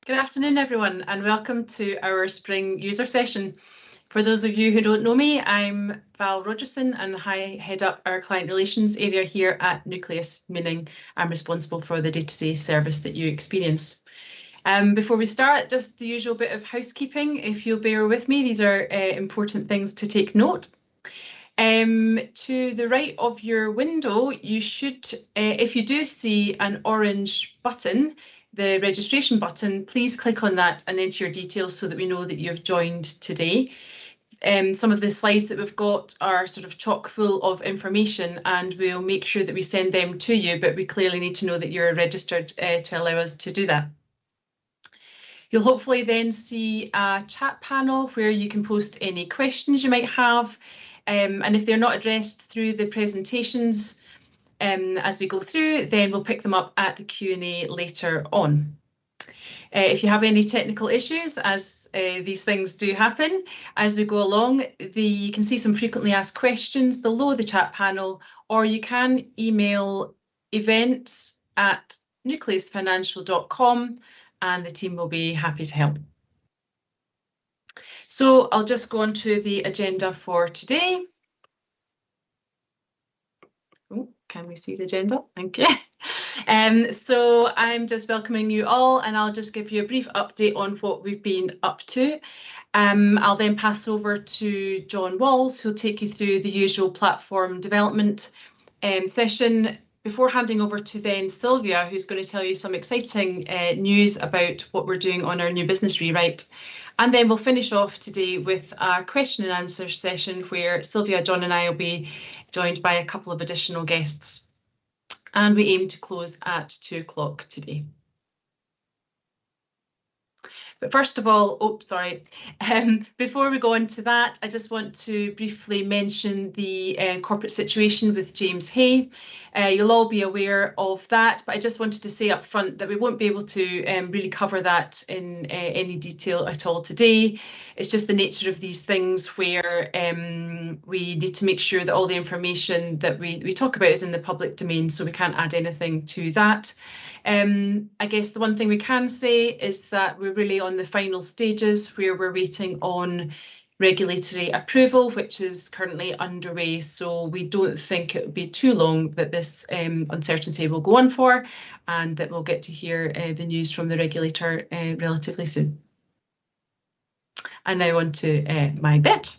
Good afternoon, everyone, and welcome to our spring user session. For those of you who don't know me, I'm Val Rogerson and I head up our client relations area here at Nucleus, meaning I'm responsible for the day-to-day service that you experience. Before we start, just the usual bit of housekeeping. If you'll bear with me, these are important things to take note. To the right of your window, you should, if you do see an orange button, the registration button, please click on that and enter your details so that we know that you've joined today. Some of the slides that we've got are sort of chock full of information and we'll make sure that we send them to you, but we clearly need to know that you're registered to allow us to do that. You'll hopefully then see a chat panel where you can post any questions you might have. And if they're not addressed through the presentations as we go through, then we'll pick them up at the Q&A later on. If you have any technical issues, as these things do happen as we go along, you can see some frequently asked questions below the chat panel, or you can email events@nucleusfinancial.com and the team will be happy to help. So I'll just go on to the agenda for today. Oh, can we see the agenda? Thank you. So I'm just welcoming you all and I'll just give you a brief update on what we've been up to. I'll then pass over to John Walls, who'll take you through the usual platform development session, before handing over to then Sylvia, who's going to tell you some exciting news about what we're doing on our new business rewrite. And then we'll finish off today with a question and answer session where Sylvia, John and I will be joined by a couple of additional guests. And we aim to close at 2 o'clock today. But first of all, before we go on to that, I just want to briefly mention the corporate situation with James Hay. You'll all be aware of that, but I just wanted to say up front that we won't be able to really cover that in any detail at all today. It's just the nature of these things where we need to make sure that all the information that we talk about is in the public domain, so we can't add anything to that. I guess the one thing we can say is that we're really on the final stages where we're waiting on regulatory approval, which is currently underway. So we don't think it will be too long that this uncertainty will go on for, and that we'll get to hear the news from the regulator relatively soon. And now on to my bit.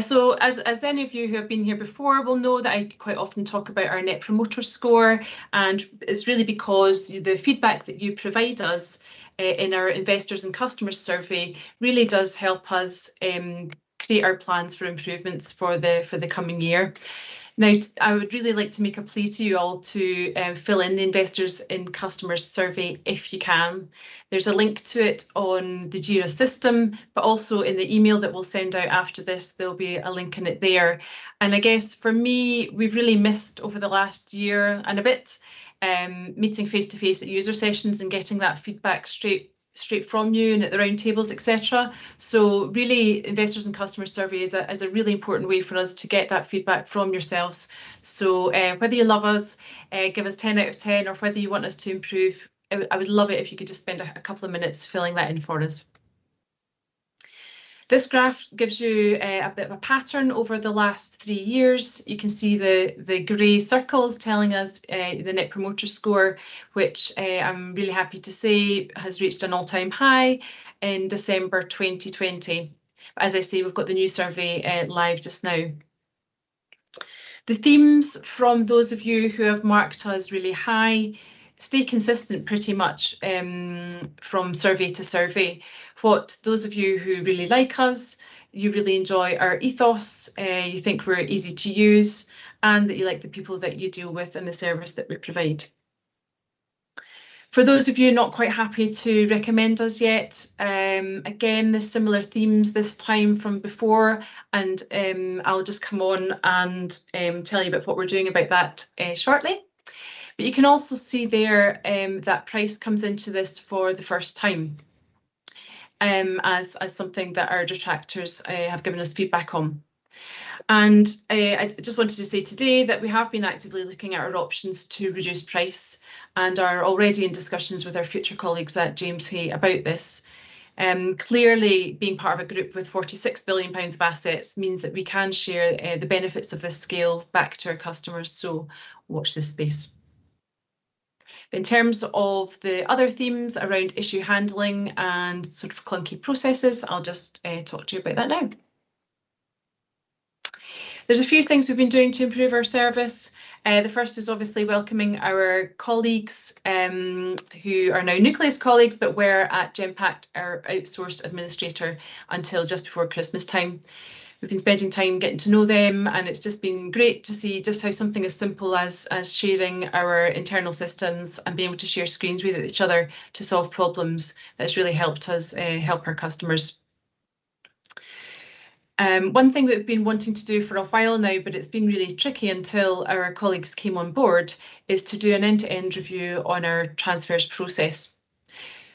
So as any of you who have been here before will know that I quite often talk about our Net Promoter Score, and it's really because the feedback that you provide us in our investors and customers survey really does help us create our plans for improvements for the coming year. Now, I would really like to make a plea to you all to fill in the Investors and Customers survey if you can. There's a link to it on the JIRA system, but also in the email that we'll send out after this, there'll be a link in it there. And I guess for me, we've really missed over the last year and a bit meeting face-to-face at user sessions and getting that feedback straight from you and at the round tables, etc. So really, Investors and Customers survey is a really important way for us to get that feedback from yourselves. So whether you love us, give us 10 out of 10, or whether you want us to improve, I would love it if you could just spend a couple of minutes filling that in for us. This graph gives you a bit of a pattern over the last 3 years. You can see the grey circles telling us the Net Promoter Score, which I'm really happy to say has reached an all-time high in December 2020. But as I say, we've got the new survey live just now. The themes from those of you who have marked us really high stay consistent pretty much from survey to survey. What those of you who really like us, you really enjoy our ethos, you think we're easy to use, and that you like the people that you deal with and the service that we provide. For those of you not quite happy to recommend us yet, again, there's similar themes this time from before, and I'll just come on and tell you about what we're doing about that shortly. But you can also see there that price comes into this for the first time as something that our detractors have given us feedback on. And I just wanted to say today that we have been actively looking at our options to reduce price and are already in discussions with our future colleagues at James Hay about this. Clearly, being part of a group with £46 billion of assets means that we can share the benefits of this scale back to our customers, so watch this space. In terms of the other themes around issue handling and sort of clunky processes, I'll just talk to you about that now. There's a few things we've been doing to improve our service. The first is obviously welcoming our colleagues who are now Nucleus colleagues, but were at Genpact, our outsourced administrator, until just before Christmas time. We've been spending time getting to know them, and it's just been great to see just how something as simple as sharing our internal systems and being able to share screens with each other to solve problems that's really helped us help our customers. One thing that we've been wanting to do for a while now, but it's been really tricky until our colleagues came on board, is to do an end-to-end review on our transfers process.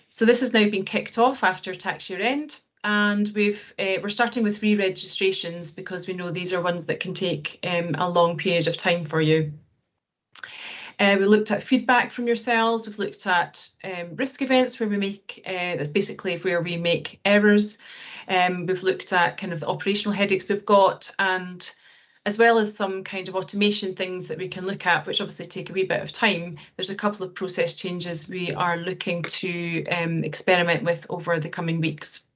So this has now been kicked off after tax year end, and we're starting with re-registrations because we know these are ones that can take a long period of time for you. We looked at feedback from yourselves. We've looked at risk events where we make, that's basically where we make errors. We've looked at kind of the operational headaches we've got, and as well as some kind of automation things that we can look at, which obviously take a wee bit of time. There's a couple of process changes we are looking to experiment with over the coming weeks.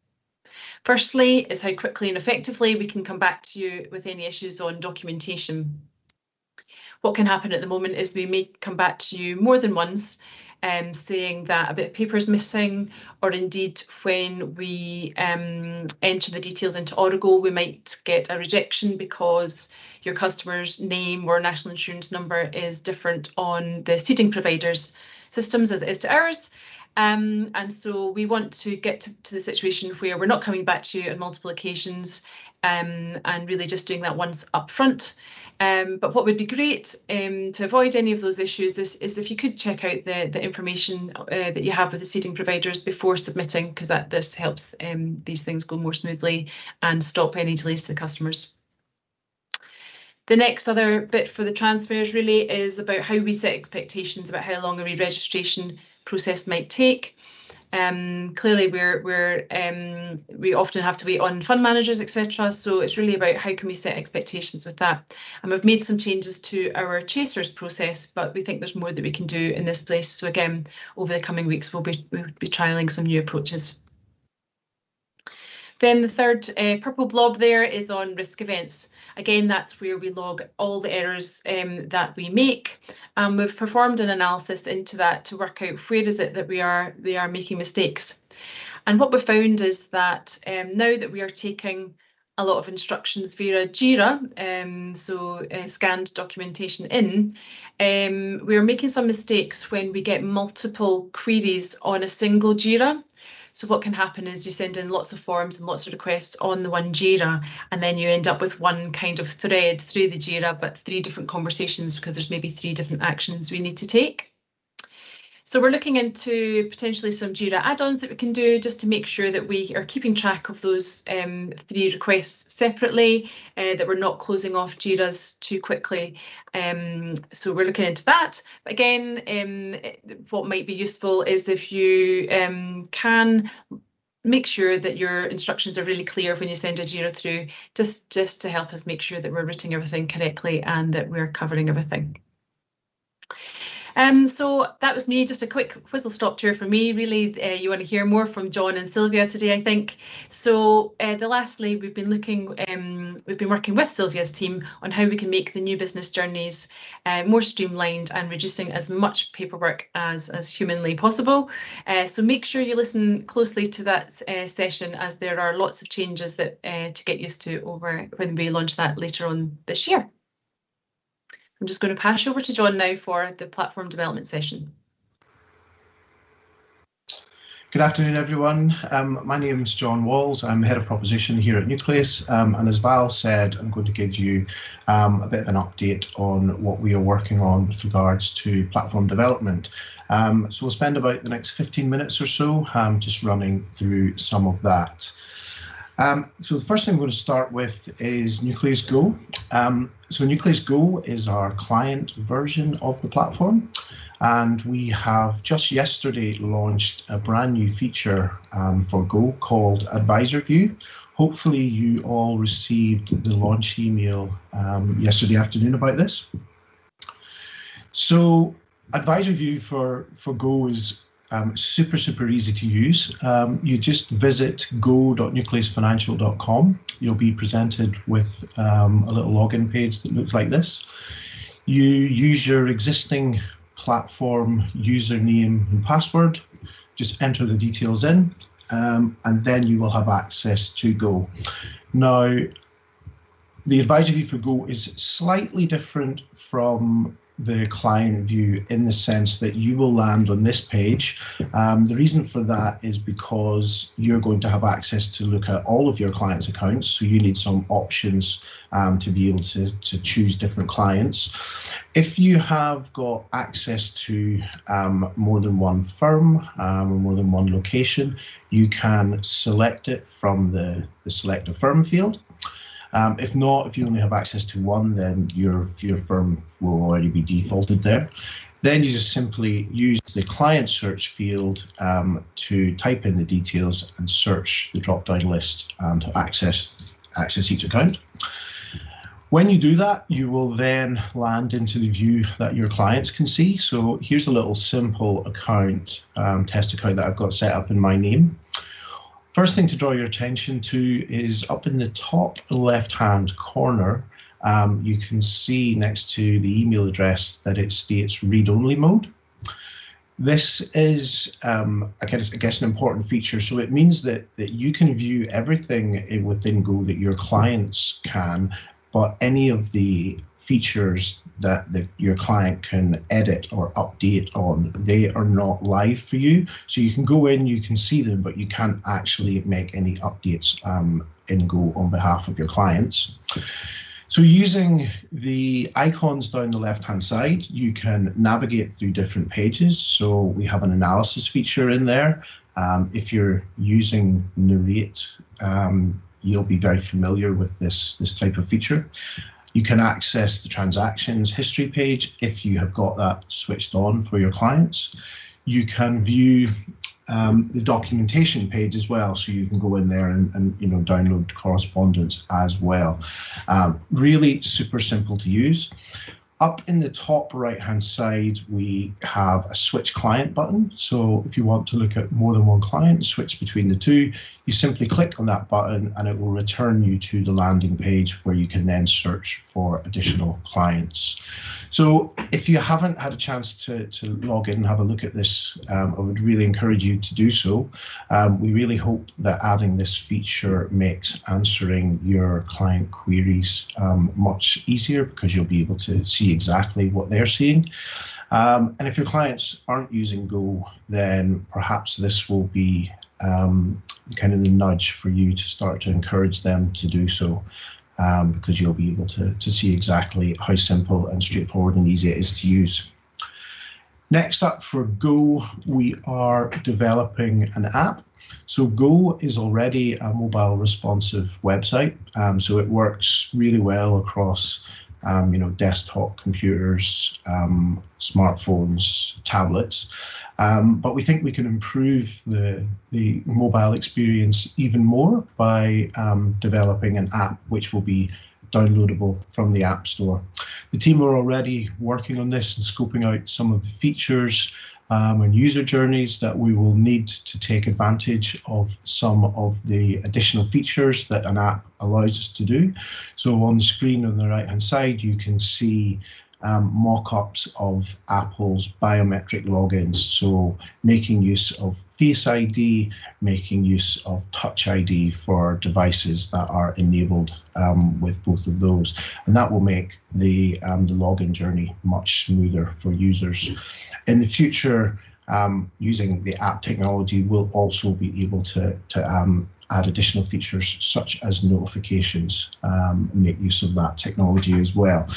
Firstly is how quickly and effectively we can come back to you with any issues on documentation. What can happen at the moment is we may come back to you more than once saying that a bit of paper is missing, or indeed when we enter the details into Origo, we might get a rejection because your customer's name or national insurance number is different on the seeding provider's systems as it is to ours. And so we want to get to the situation where we're not coming back to you on multiple occasions and really just doing that once up front. But what would be great to avoid any of those issues is if you could check out the information that you have with the seeding providers before submitting, because this helps these things go more smoothly and stop any delays to the customers. The next other bit for the transfers really is about how we set expectations about how long a re-registration process might take. Clearly, we often have to wait on fund managers, etc. So it's really about how can we set expectations with that. And we've made some changes to our chasers process, but we think there's more that we can do in this place. So again, over the coming weeks, we'll be trialling some new approaches. Then the third purple blob there is on risk events. Again, that's where we log all the errors that we make. We've performed an analysis into that to work out where is it that we are making mistakes. And what we found is that now that we are taking a lot of instructions via Jira, scanned documentation in, we are making some mistakes when we get multiple queries on a single Jira. So what can happen is you send in lots of forms and lots of requests on the one Jira, and then you end up with one kind of thread through the Jira, but 3 different conversations because there's maybe 3 different actions we need to take. So we're looking into potentially some Jira add-ons that we can do just to make sure that we are keeping track of those 3 requests separately, that we're not closing off Jiras too quickly. So we're looking into that. But again, what might be useful is if you can make sure that your instructions are really clear when you send a Jira through, just to help us make sure that we're routing everything correctly and that we're covering everything. So that was me, just a quick whistle stop tour for me. Really, you want to hear more from John and Sylvia today, I think. So lastly, we've been working with Sylvia's team on how we can make the new business journeys more streamlined and reducing as much paperwork as humanly possible. So make sure you listen closely to that session, as there are lots of changes that to get used to over when we launch that later on this year. I'm just going to pass over to John now for the platform development session. Good afternoon, everyone. My name is John Walls. I'm Head of Proposition here at Nucleus, and as Val said, I'm going to give you a bit of an update on what we are working on with regards to platform development. So we'll spend about the next 15 minutes or so just running through some of that. So the first thing I'm going to start with is Nucleus Go. So Nucleus Go is our client version of the platform, and we have just yesterday launched a brand new feature for Go called Advisor View. Hopefully you all received the launch email yesterday afternoon about this. So Advisor View for Go is super easy to use. You just visit go.nucleusfinancial.com. You'll be presented with a little login page that looks like this. You use your existing platform username and password, just enter the details in, and then you will have access to Go. Now, the Advisor View for Go is slightly different from the client view in the sense that you will land on this page. The reason for that is because you're going to have access to look at all of your clients' accounts, so you need some options to be able to choose different clients. If you have got access to more than one firm or more than one location, you can select it from the select a firm field. If not, if you only have access to one, then your firm will already be defaulted there. Then you just simply use the client search field to type in the details and search the drop-down list to access each account. When you do that, you will then land into the view that your clients can see. So here's a little simple account, test account that I've got set up in my name. First thing to draw your attention to is up in the top left-hand corner, you can see next to the email address that it states read-only mode. This is, I guess, an important feature. So it means that you can view everything within Go that your clients can, but any of the features that your client can edit or update on, they are not live for you. So you can go in, you can see them, but you can't actually make any updates in Go on behalf of your clients. So using the icons down the left-hand side, you can navigate through different pages. So we have an analysis feature in there. If you're using Narrate, you'll be very familiar with this type of feature. You can access the transactions history page if you have got that switched on for your clients. You can view the documentation page as well, so you can go in there and download correspondence as well. Really super simple to use. Up in the top right-hand side, we have a switch client button. So if you want to look at more than one client, switch between the two, you simply click on that button and it will return you to the landing page where you can then search for additional clients. So if you haven't had a chance to log in and have a look at this, I would really encourage you to do so. We really hope that adding this feature makes answering your client queries much easier, because you'll be able to see exactly what they're seeing. And if your clients aren't using Go, then perhaps this will be kind of the nudge for you to start to encourage them to do so, because you'll be able to see exactly how simple and straightforward and easy it is to use. Next up for Go, we are developing an app. So Go is already a mobile responsive website, so it works really well across desktop computers, smartphones, tablets. But we think we can improve the mobile experience even more by developing an app which will be downloadable from the App Store. The team are already working on this and scoping out some of the features and user journeys that we will need to take advantage of some of the additional features that an app allows us to do. So on the screen on the right hand side, you can see mock-ups of Apple's biometric logins, so making use of Face ID, making use of Touch ID for devices that are enabled with both of those, and that will make the login journey much smoother for users. In the future, using the app technology, we'll also be able to add additional features such as notifications, make use of that technology as well.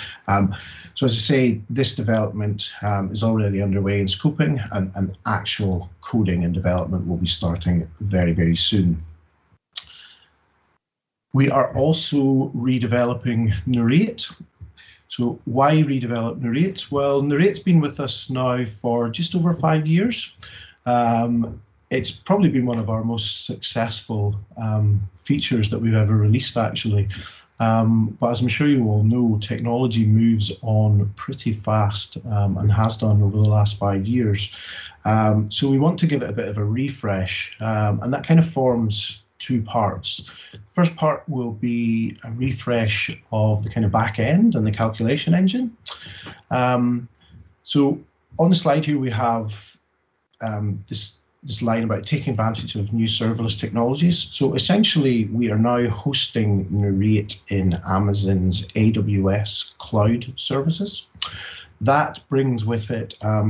So as I say, this development is already underway in scoping, and actual coding and development will be starting very, very soon. We are also redeveloping Narrate. So why redevelop Narrate? Well, Narrate's been with us now for just over 5 years. It's probably been one of our most successful features that we've ever released, actually. But as I'm sure you all know, technology moves on pretty fast and has done over the last 5 years. So we want to give it a bit of a refresh, and that kind of forms 2 parts. First part will be a refresh of the kind of back end and the calculation engine. So on the slide here we have this line about taking advantage of new serverless technologies. So essentially we are now hosting Narrate in Amazon's AWS cloud services. That brings with it a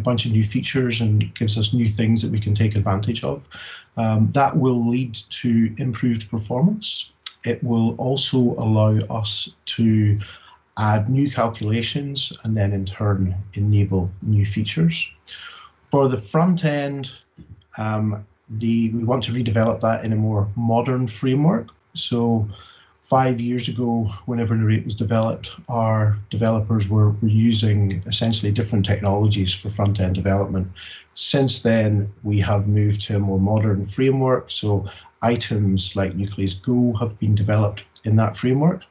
bunch of new features and gives us new things that we can take advantage of. That will lead to improved performance. It will also allow us to add new calculations and then in turn enable new features. For the front end, we want to redevelop that in a more modern framework. So 5 years ago, whenever Narrate was developed, our developers were using essentially different technologies for front-end development. Since then, we have moved to a more modern framework. So items like Nucleus Go have been developed in that framework.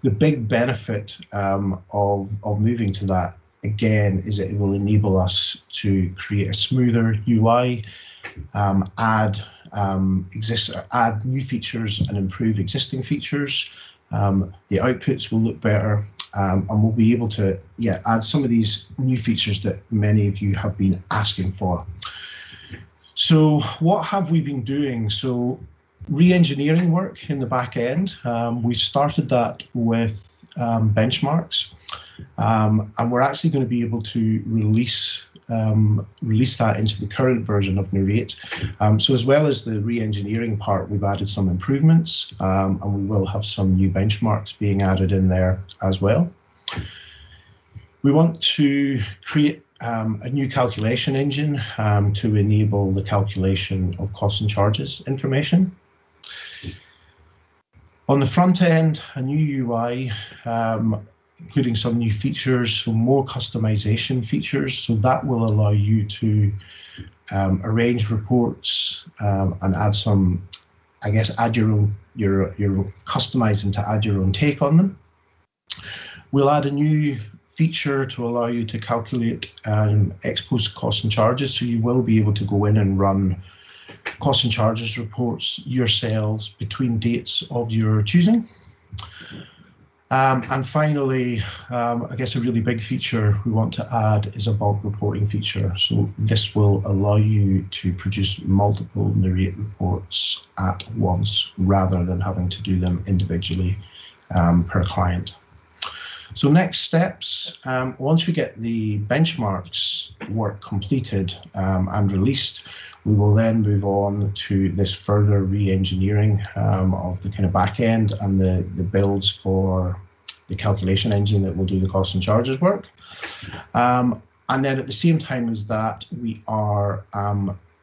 The big benefit of moving to that, again, is that it will enable us to create a smoother UI, add new features and improve existing features. The outputs will look better, and we'll be able to add some of these new features that many of you have been asking for. So what have we been doing? So re-engineering work in the back end. We started that with benchmarks, and we're actually going to be able to release that into the current version of Narrate. So as well as the re-engineering part, we've added some improvements, and we will have some new benchmarks being added in there as well. We want to create a new calculation engine to enable the calculation of costs and charges information. On the front end, a new UI, including some new features, some more customization features. So that will allow you to arrange reports and add some, add your own, customize them to add your own take on them. We'll add a new feature to allow you to calculate ex post costs and charges. So you will be able to go in and run costs and charges reports yourselves between dates of your choosing. And finally, a really big feature we want to add is a bulk reporting feature. So this will allow you to produce multiple Narrate reports at once rather than having to do them individually per client. So next steps, once we get the benchmarks work completed and released, we will then move on to this further re-engineering of the kind of back end and the builds for the calculation engine that will do the costs and charges work. And then at the same time as that, we are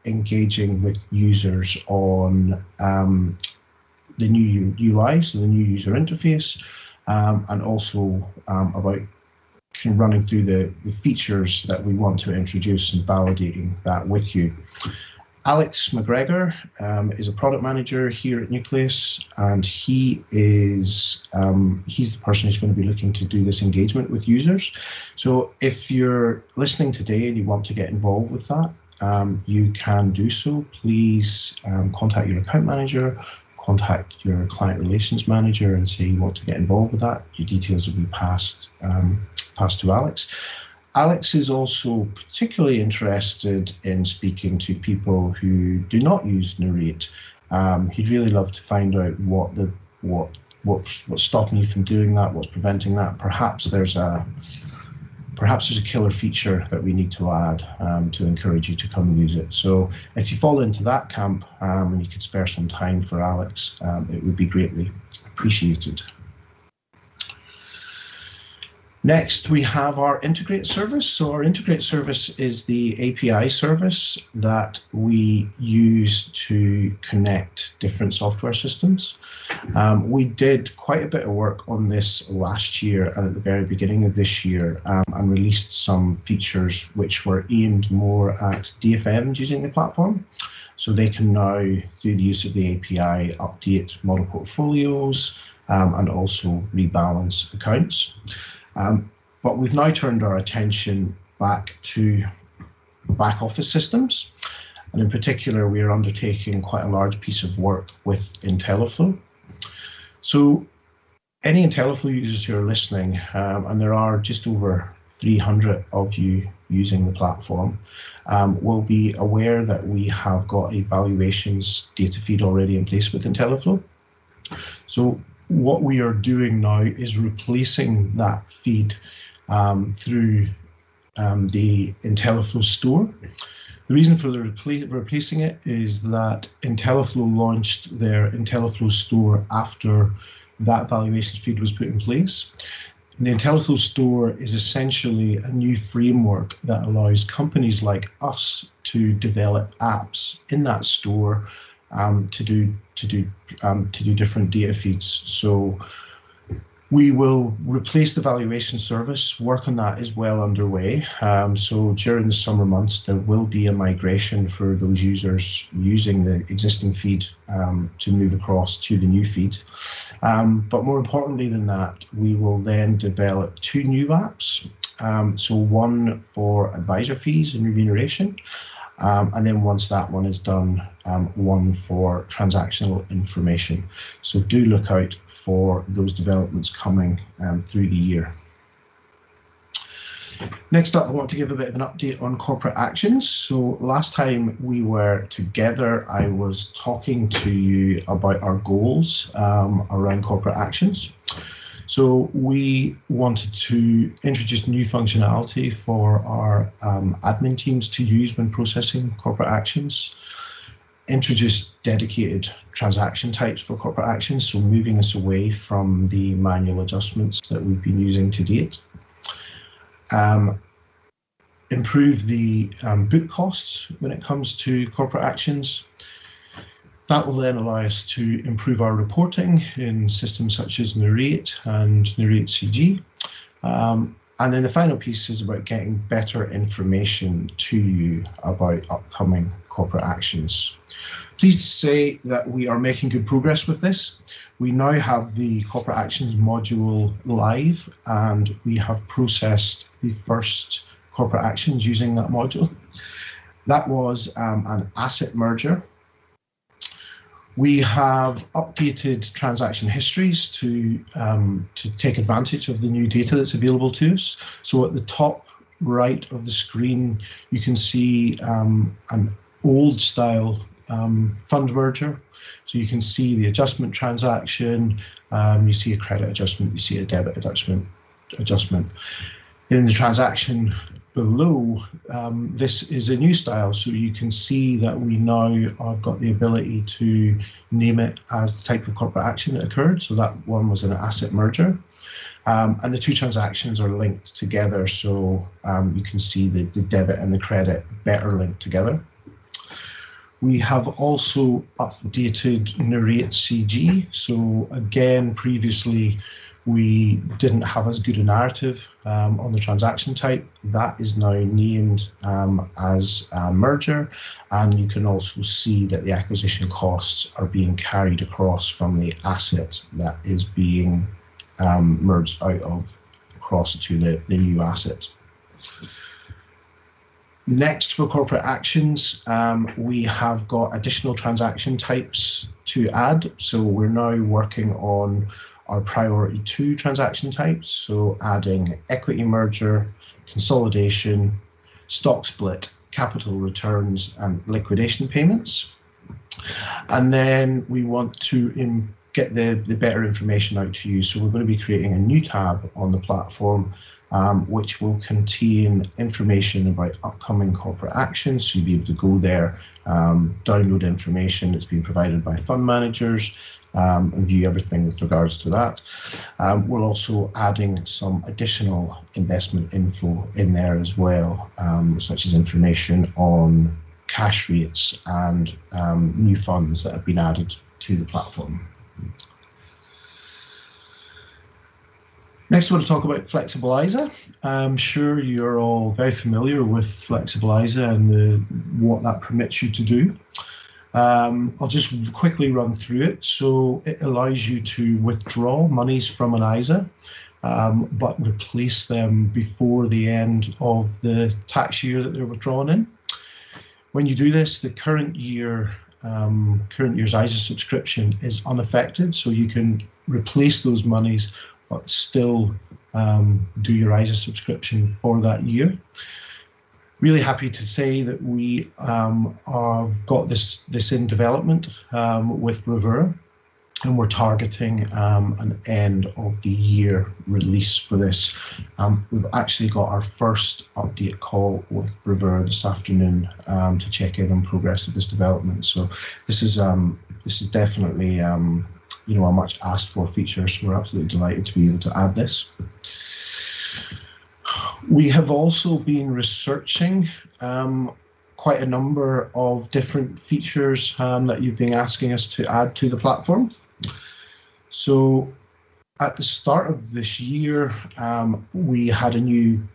engaging with users on the new UI, so the new user interface, and also about running through the features that we want to introduce and validating that with you. Alex McGregor is a product manager here at Nucleus, and he's the person who's going to be looking to do this engagement with users. So if you're listening today and you want to get involved with that, you can do so. Please contact your account manager, contact your client relations manager and say you want to get involved with that. Your details will be passed to Alex. Alex is also particularly interested in speaking to people who do not use Narrate. He'd really love to find out what's stopping you from doing that, what's preventing that. Perhaps there's a killer feature that we need to add to encourage you to come and use it. So if you fall into that camp and you could spare some time for Alex, it would be greatly appreciated. Next, we have our integrate service. So our integrate service is the API service that we use to connect different software systems. We did quite a bit of work on this last year and at the very beginning of this year, and released some features which were aimed more at DFMs using the platform. So they can now, through the use of the API, update model portfolios and also rebalance accounts. But we've now turned our attention back to back office systems. And in particular, we are undertaking quite a large piece of work with IntelliFlow. So any IntelliFlow users who are listening, and there are just over 300 of you using the platform, will be aware that we have got a valuations data feed already in place with IntelliFlow. So what we are doing now is replacing that feed through the IntelliFlow store. The reason for the replacing it is that IntelliFlow launched their IntelliFlow store after that valuations feed was put in place. And the IntelliFlow store is essentially a new framework that allows companies like us to develop apps in that store to do different data feeds. So we will replace the valuation service. Work on that is well underway. So during the summer months, there will be a migration for those users using the existing feed to move across to the new feed. But more importantly than that, we will then develop 2 new apps. So one for advisor fees and remuneration. And then once that one is done, one for transactional information. So do look out for those developments coming through the year. Next up, I want to give a bit of an update on corporate actions. So last time we were together, I was talking to you about our goals around corporate actions. So we wanted to introduce new functionality for our admin teams to use when processing corporate actions, introduce dedicated transaction types for corporate actions, so moving us away from the manual adjustments that we've been using to date. Improve the book costs when it comes to corporate actions. That will then allow us to improve our reporting in systems such as Narrate and Narrate CG. And then the final piece is about getting better information to you about upcoming corporate actions. Pleased to say that we are making good progress with this. We now have the corporate actions module live, and we have processed the first corporate actions using that module. That was an asset merger. We have updated transaction histories to take advantage of the new data that's available to us. So at the top right of the screen, you can see an old style fund merger. So you can see the adjustment transaction, you see a credit adjustment, you see a debit adjustment. In the transaction below, this is a new style, so you can see that we now have got the ability to name it as the type of corporate action that occurred. So that one was an asset merger. And the 2 transactions are linked together, so you can see the debit and the credit better linked together. We have also updated Narrate CG. So again, previously, we didn't have as good a narrative on the transaction type. That is now named as a merger, and you can also see that the acquisition costs are being carried across from the asset that is being merged out of across to the new asset. Next, for corporate actions, we have got additional transaction types to add. So we're now working on our priority 2 transaction types, so adding equity merger, consolidation, stock split, capital returns, and liquidation payments. And then we want to get the better information out to you. So we're going to be creating a new tab on the platform, which will contain information about upcoming corporate actions. So you'll be able to go there, download information that's been provided by fund managers, and view everything with regards to that. We're also adding some additional investment info in there as well, such as information on cash rates and new funds that have been added to the platform. Next, I want to talk about Flexible ISA. I'm sure you're all very familiar with Flexible ISA and what that permits you to do. I'll just quickly run through it. So it allows you to withdraw monies from an ISA, but replace them before the end of the tax year that they're withdrawn in. When you do this, the current year's ISA subscription is unaffected, so you can replace those monies but still do your ISA subscription for that year. Really happy to say that we have got this in development with Bravura, and we're targeting an end of the year release for this. We've actually got our first update call with Bravura this afternoon to check in on progress of this development. So this is definitely a much asked for feature, so we're absolutely delighted to be able to add this. We have also been researching quite a number of different features that you've been asking us to add to the platform. So at the start of this year, we had a new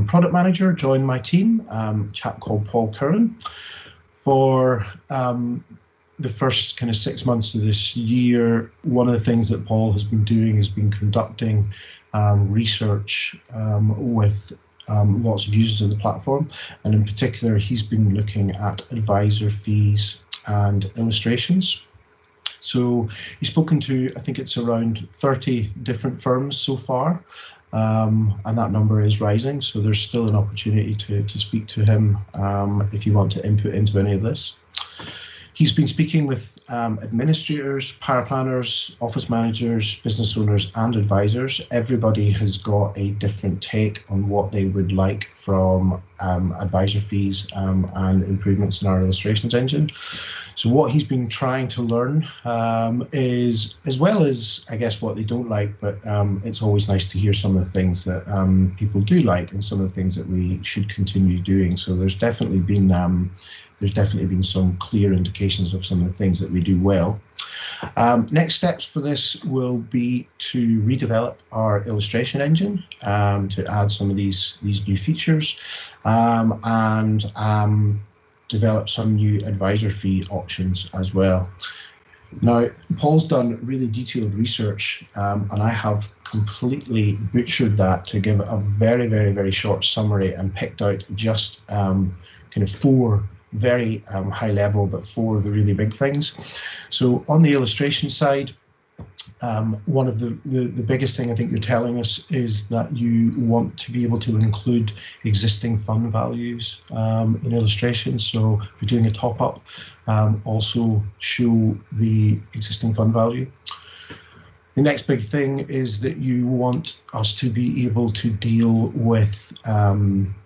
product manager join my team, a chap called Paul Curran. For the first kind of 6 months of this year, one of the things that Paul has been doing has been conducting research with lots of users of the platform, and in particular he's been looking at advisor fees and illustrations. So he's spoken to, I think it's around 30 different firms so far, and that number is rising, so there's still an opportunity to speak to him if you want to input into any of this. He's been speaking with administrators, paraplanners, office managers, business owners and advisors. Everybody has got a different take on what they would like from advisor fees and improvements in our illustrations engine. So what he's been trying to learn is, as well as, I guess, what they don't like, but it's always nice to hear some of the things that people do like and some of the things that we should continue doing. So there's definitely been some clear indications of some of the things that we do well. Next steps for this will be to redevelop our illustration engine to add some of these new features and develop some new advisor fee options as well. Now, Paul's done really detailed research, and I have completely butchered that to give a very, very, very short summary and picked out just kind of four very high level, but four of the really big things. So on the illustration side, one of the biggest thing I think you're telling us is that you want to be able to include existing fund values in illustrations. So if you're doing a top up, also show the existing fund value. The next big thing is that you want us to be able to deal with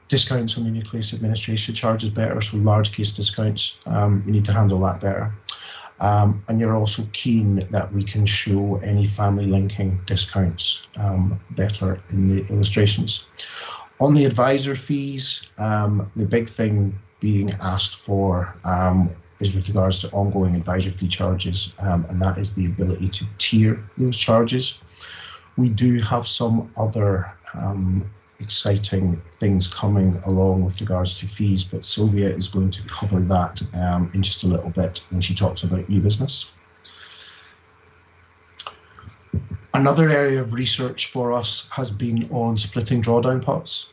discounts on the Nucleus administration charges better, so large case discounts, we need to handle that better. And you're also keen that we can show any family linking discounts better in the illustrations. On the advisor fees, the big thing being asked for is with regards to ongoing advisor fee charges, and that is the ability to tier those charges. We do have some other exciting things coming along with regards to fees, but Sylvia is going to cover that in just a little bit when she talks about new business. Another area of research for us has been on splitting drawdown pots.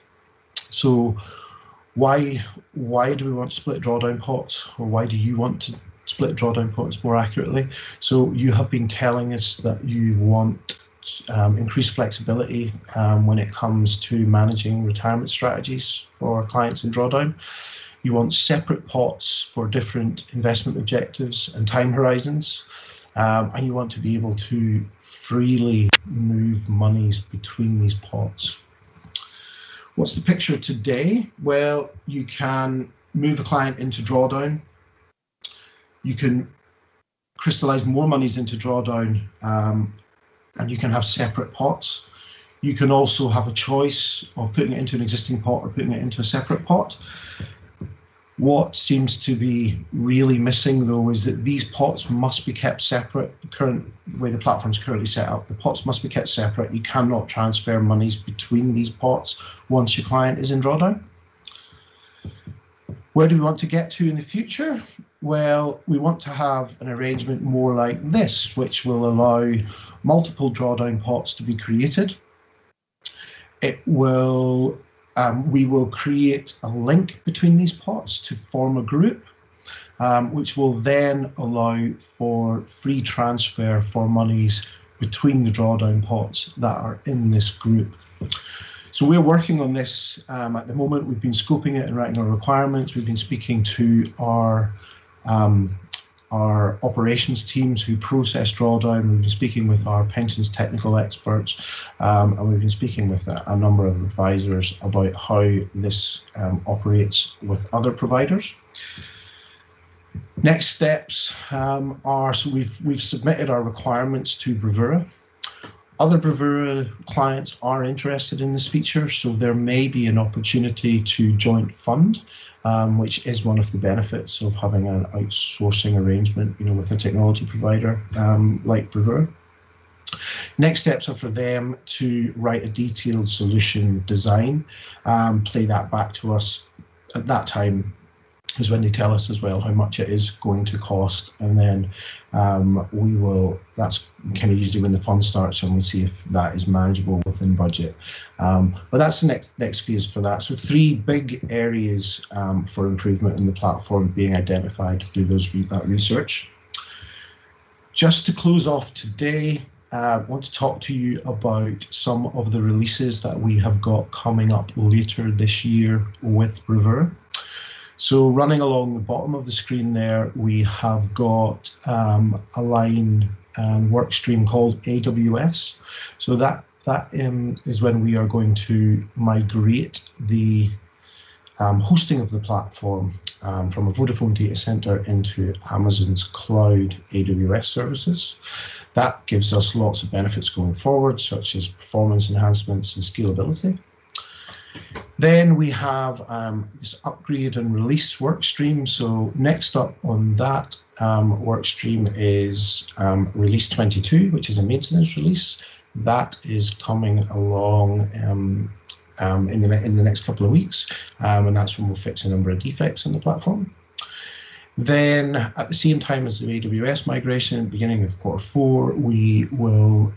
So why do we want to split drawdown pots, or why do you want to split drawdown pots more accurately? So you have been telling us that you want increased flexibility when it comes to managing retirement strategies for clients in drawdown. You want separate pots for different investment objectives and time horizons, and you want to be able to freely move monies between these pots. What's the picture today? Well, you can move a client into drawdown. You can crystallize more monies into drawdown, and you can have separate pots. You can also have a choice of putting it into an existing pot or putting it into a separate pot. What seems to be really missing, though, is that these pots must be kept separate. The current way the platform is currently set up, the pots must be kept separate. You cannot transfer monies between these pots once your client is in drawdown. Where do we want to get to in the future? Well, we want to have an arrangement more like this, which will allow multiple drawdown pots to be created. It will we will create a link between these pots to form a group, which will then allow for free transfer for monies between the drawdown pots that are in this group. So we're working on this at the moment. We've been scoping it and writing our requirements. We've been speaking to our operations teams who process drawdown. We've been speaking with our pensions technical experts, and we've been speaking with a number of advisors about how this operates with other providers. Next steps are, so we've submitted our requirements to Bravura. Other Bravura clients are interested in this feature, so there may be an opportunity to joint fund, which is one of the benefits of having an outsourcing arrangement, with a technology provider like Bravura. Next steps are for them to write a detailed solution design, play that back to us. At that time is when they tell us as well how much it is going to cost, and then that's kind of usually when the fund starts, and we see if that is manageable within budget. But that's the next phase for that. So 3 big areas for improvement in the platform being identified through that research. Just to close off today, I want to talk to you about some of the releases that we have got coming up later this year with Bravura. So running along the bottom of the screen there, we have got a line work stream called AWS. So that is when we are going to migrate the hosting of the platform from a Vodafone data center into Amazon's cloud AWS services. That gives us lots of benefits going forward, such as performance enhancements and scalability. Then we have this upgrade and release work stream. So next up on that work stream is release 22, which is a maintenance release. That is coming along in the next couple of weeks, and that's when we'll fix a number of defects in the platform. Then at the same time as the AWS migration, beginning of Q4, we will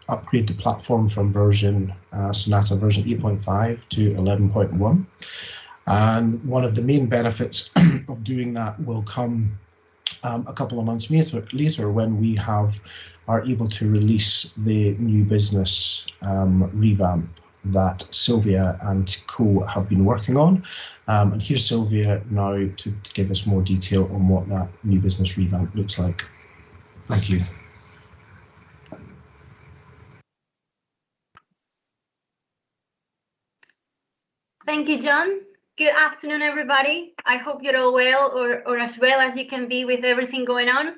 upgrade the platform from Sonata version 8.5 to 11.1. And one of the main benefits of doing that will come a couple of months later when we are able to release the new business revamp that Sylvia and Co have been working on. And here's Sylvia now to give us more detail on what that new business revamp looks like. Thank you. Thank you, John. Good afternoon, everybody. I hope you're all well, or as well as you can be with everything going on.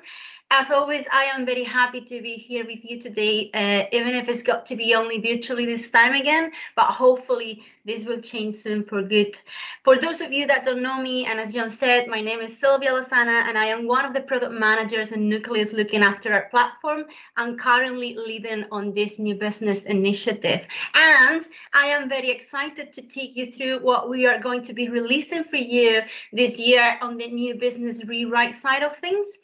As always, I am very happy to be here with you today, even if it's got to be only virtually this time again, but hopefully this will change soon for good. For those of you that don't know me, and as John said, my name is Sylvia Lozana, and I am one of the product managers in Nucleus looking after our platform and currently leading on this new business initiative. And I am very excited to take you through what we are going to be releasing for you this year on the new business rewrite side of things.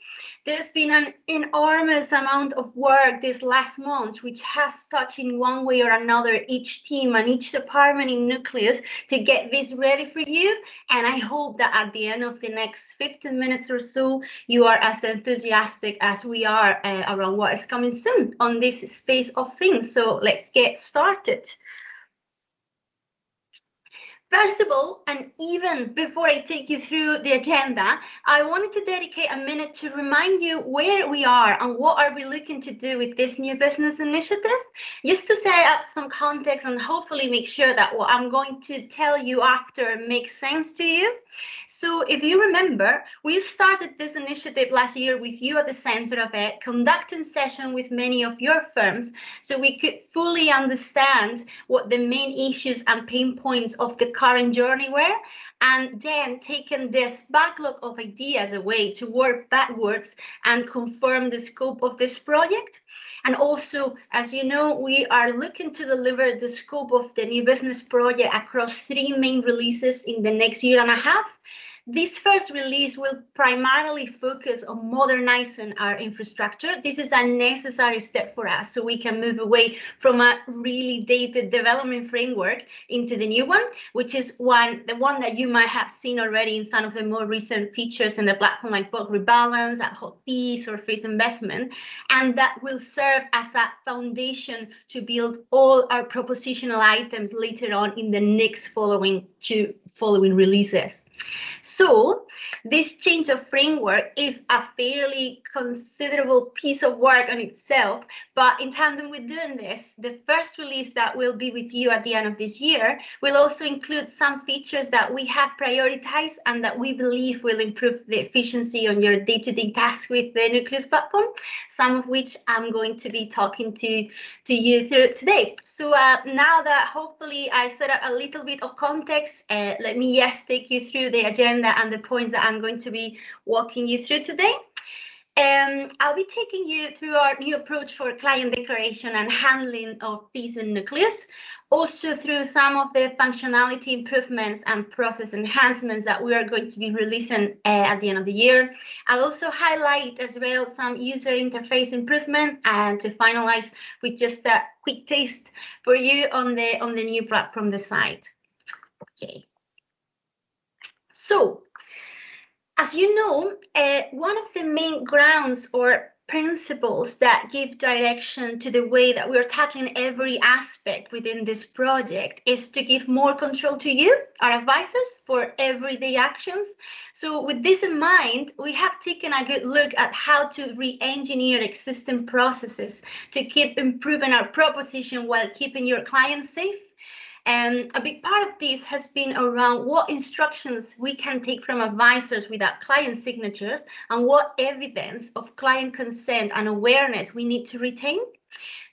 There's been an enormous amount of work this last month, which has touched in one way or another each team and each department in Nucleus to get this ready for you. And I hope that at the end of the next 15 minutes or so, you are as enthusiastic as we are around what is coming soon on this space of things. So let's get started. First of all, and even before I take you through the agenda, I wanted to dedicate a minute to remind you where we are and what are we looking to do with this new business initiative, just to set up some context and hopefully make sure that what I'm going to tell you after makes sense to you. So if you remember, we started this initiative last year with you at the center of it, conducting sessions with many of your firms so we could fully understand what the main issues and pain points of the current journey were, and then taking this backlog of ideas away to work backwards and confirm the scope of this project. And also, as you know, we are looking to deliver the scope of the new business project across 3 main releases in the next year and a half. This first release will primarily focus on modernizing our infrastructure. This is a necessary step for us so we can move away from a really dated development framework into the new one, which is the one that you might have seen already in some of the more recent features in the platform, like bulk rebalance, ad hoc fees, or phase investment. And that will serve as a foundation to build all our propositional items later on in the next following releases. So this change of framework is a fairly considerable piece of work on itself, but in tandem with doing this, the first release that will be with you at the end of this year will also include some features that we have prioritized and that we believe will improve the efficiency on your day-to-day tasks with the Nucleus platform, some of which I'm going to be talking to you through today. So now that hopefully I set up a little bit of context, let me take you through the agenda and the points that I'm going to be walking you through today. I'll be taking you through our new approach for client declaration and handling of fees in Nucleus, also through some of the functionality improvements and process enhancements that we are going to be releasing at the end of the year. I'll also highlight as well some user interface improvement, and to finalize with just a quick taste for you on the new platform design. Okay. So, as you know, one of the main grounds or principles that give direction to the way that we're tackling every aspect within this project is to give more control to you, our advisors, for everyday actions. So with this in mind, we have taken a good look at how to re-engineer existing processes to keep improving our proposition while keeping your clients safe. And a big part of this has been around what instructions we can take from advisors without client signatures and what evidence of client consent and awareness we need to retain.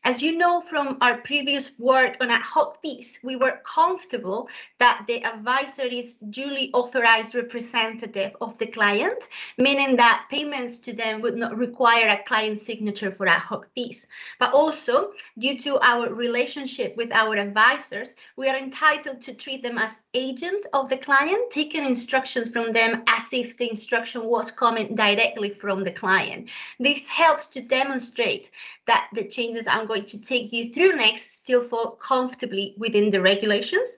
As you know from our previous work on ad hoc fees, we were comfortable that the advisor is duly authorized representative of the client, meaning that payments to them would not require a client signature for ad hoc fees. But also, due to our relationship with our advisors, we are entitled to treat them as agent of the client, taking instructions from them as if the instruction was coming directly from the client. This helps to demonstrate that the changes I'm going to take you through next still fall comfortably within the regulations.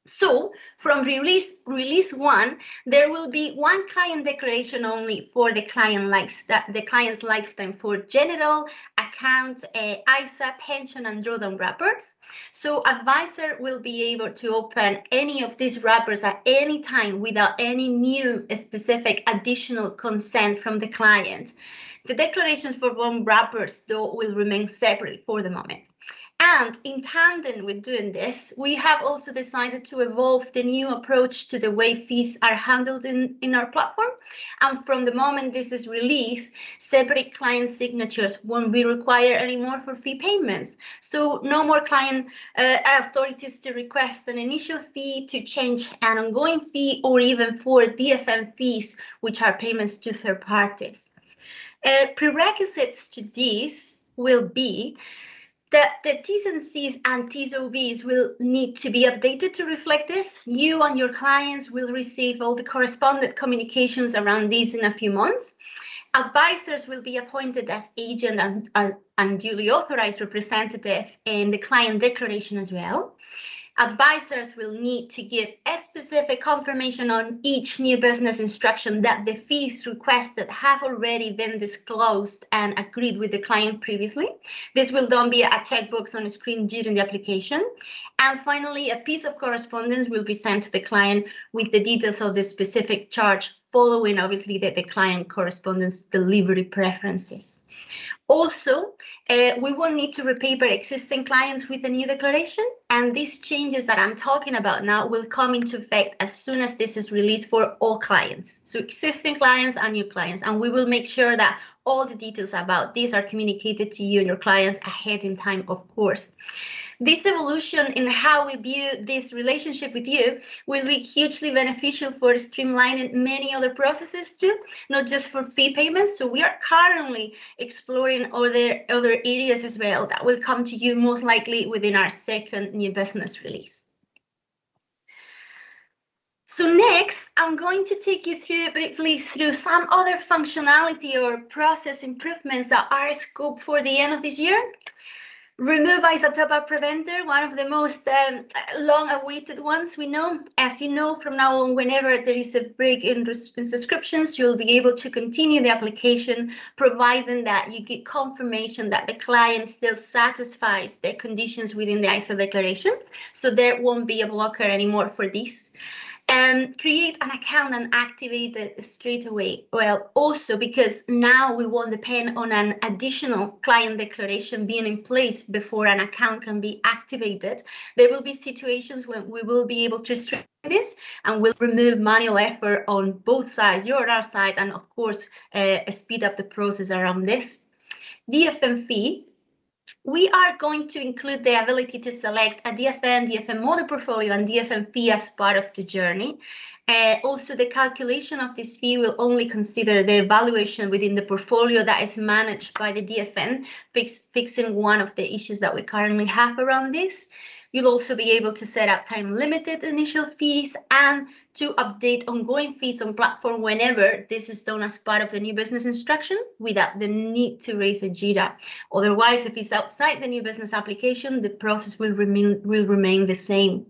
So from release 1, there will be one client declaration only for the client's lifetime for general, account, ISA, pension, and drawdown wrappers. So advisor will be able to open any of these wrappers at any time without any new specific additional consent from the client. The declarations for one wrappers, though, will remain separate for the moment. And in tandem with doing this, we have also decided to evolve the new approach to the way fees are handled in our platform. And from the moment this is released, separate client signatures won't be required anymore for fee payments. So no more client authorities to request an initial fee, to change an ongoing fee, or even for DFM fees, which are payments to third parties. Prerequisites to this will be that the T's and C's and TSOBs will need to be updated to reflect this. You and your clients will receive all the correspondent communications around this in a few months. Advisors will be appointed as agent and duly authorized representative in the client declaration as well. Advisors will need to give a specific confirmation on each new business instruction that the fees requested have already been disclosed and agreed with the client previously. This will then be a checkbox on the screen during the application. And finally, a piece of correspondence will be sent to the client with the details of the specific charge, following obviously the client correspondence delivery preferences. Also, we will need to repaper existing clients with a new declaration, and these changes that I'm talking about now will come into effect as soon as this is released for all clients. So existing clients and new clients, and we will make sure that all the details about this are communicated to you and your clients ahead in time, of course. This evolution in how we view this relationship with you will be hugely beneficial for streamlining many other processes too, not just for fee payments. So we are currently exploring other areas as well that will come to you most likely within our second new business release. So next, I'm going to take you briefly through some other functionality or process improvements that are scoped for the end of this year. Remove isotope preventer, one of the most long-awaited ones we know. As you know, from now on, whenever there is a break in subscriptions, you'll be able to continue the application, providing that you get confirmation that the client still satisfies the conditions within the ISO declaration. So there won't be a blocker anymore for this. Create an account and activate it straight away. Well, also because now we won't depend on an additional client declaration being in place before an account can be activated. There will be situations when we will be able to streamline this and we'll remove manual effort on both sides, your and our side, and of course, speed up the process around this. DFM fee. We are going to include the ability to select a DFM model portfolio, and DFM fee as part of the journey. Also, the calculation of this fee will only consider the evaluation within the portfolio that is managed by the DFM, fixing one of the issues that we currently have around this. You'll also be able to set up time-limited initial fees and to update ongoing fees on platform whenever this is done as part of the new business instruction without the need to raise a JIRA. Otherwise, if it's outside the new business application, the process will remain the same.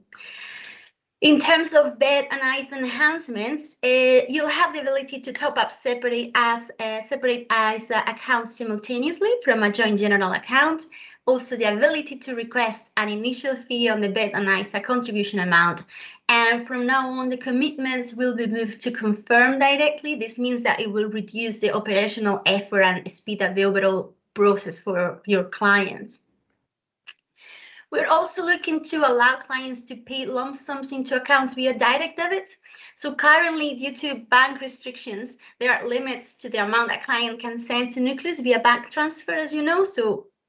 In terms of bed and ISA enhancements, you'll have the ability to top up separate ISA accounts simultaneously from a joint general account. Also, the ability to request an initial fee on the bed and ISA contribution amount. And from now on, the commitments will be moved to confirm directly. This means that it will reduce the operational effort and speed up the overall process for your clients. We're also looking to allow clients to pay lump sums into accounts via direct debit. So currently, due to bank restrictions, there are limits to the amount a client can send to Nucleus via bank transfer, as you know,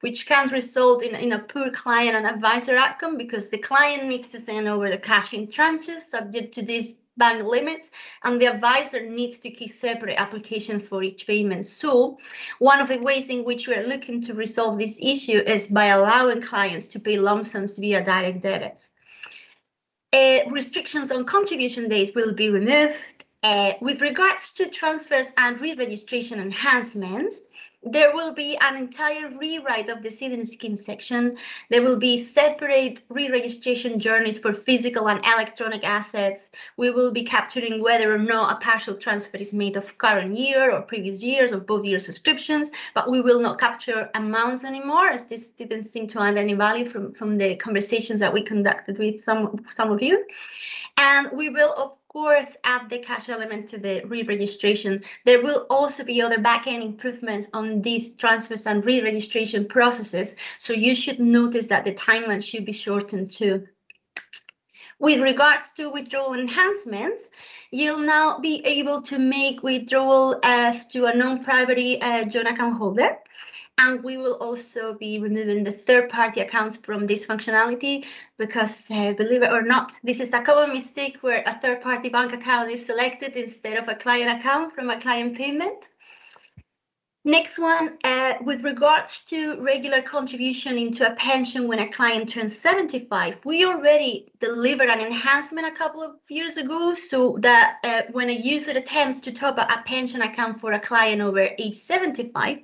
which can result in a poor client and advisor outcome because the client needs to send over the cash in tranches subject to these bank limits, and the advisor needs to keep separate application for each payment. So one of the ways in which we are looking to resolve this issue is by allowing clients to pay lump sums via direct debits. Restrictions on contribution days will be removed. With regards to transfers and re-registration enhancements, there will be an entire rewrite of the seeding scheme section. There will be separate re-registration journeys for physical and electronic assets. We will be capturing whether or not a partial transfer is made of current year or previous years or both year subscriptions, but we will not capture amounts anymore, as this didn't seem to add any value from the conversations that we conducted with some of you. And we will, of course, add the cash element to the re-registration. There will also be other back-end improvements on these transfers and re-registration processes, so you should notice that the timeline should be shortened too. With regards to withdrawal enhancements, you'll now be able to make withdrawal as to a non-priority joint account holder. And we will also be removing the third-party accounts from this functionality because, believe it or not, this is a common mistake where a third-party bank account is selected instead of a client account from a client payment. Next one, with regards to regular contribution into a pension when a client turns 75, we already delivered an enhancement a couple of years ago so that when a user attempts to top up a pension account for a client over age 75,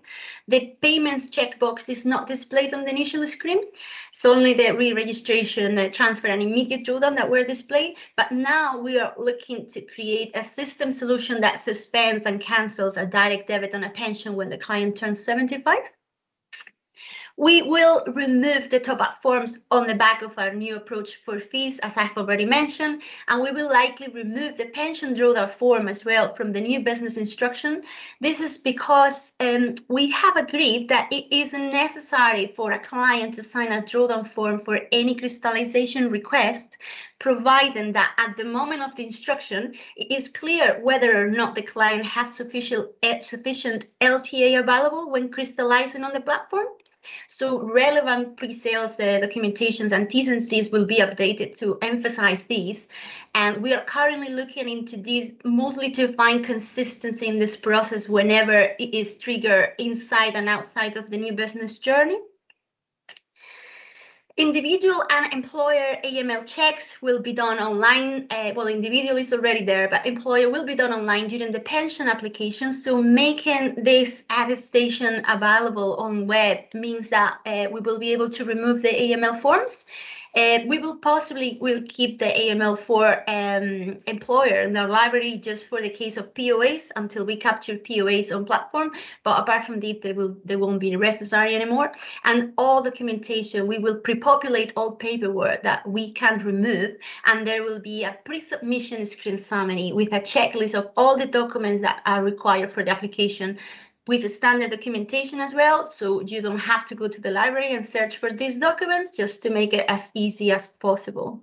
the payments checkbox is not displayed on the initial screen. It's only the re-registration, transfer, and immediate drawdown that were displayed. But now we are looking to create a system solution that suspends and cancels a direct debit on a pension when the client turns 75. We will remove the top-up forms on the back of our new approach for fees, as I've already mentioned, and we will likely remove the pension drawdown form as well from the new business instruction. This is because we have agreed that it isn't necessary for a client to sign a drawdown form for any crystallization request, providing that at the moment of the instruction, it is clear whether or not the client has sufficient LTA available when crystallizing on the platform. So relevant pre-sales documentations and T's and C's will be updated to emphasize these. And we are currently looking into these mostly to find consistency in this process whenever it is triggered inside and outside of the new business journey. Individual and employer AML checks will be done online. Well, individual is already there, but employer will be done online during the pension application. So making this attestation available on web means that we will be able to remove the AML forms. We will keep the AML for employer in the library just for the case of POAs until we capture POAs on platform. But apart from that, they won't be necessary anymore. And all documentation, we will pre-populate all paperwork that we can remove. And there will be a pre-submission screen summary with a checklist of all the documents that are required for the application, with the standard documentation as well, so you don't have to go to the library and search for these documents, just to make it as easy as possible.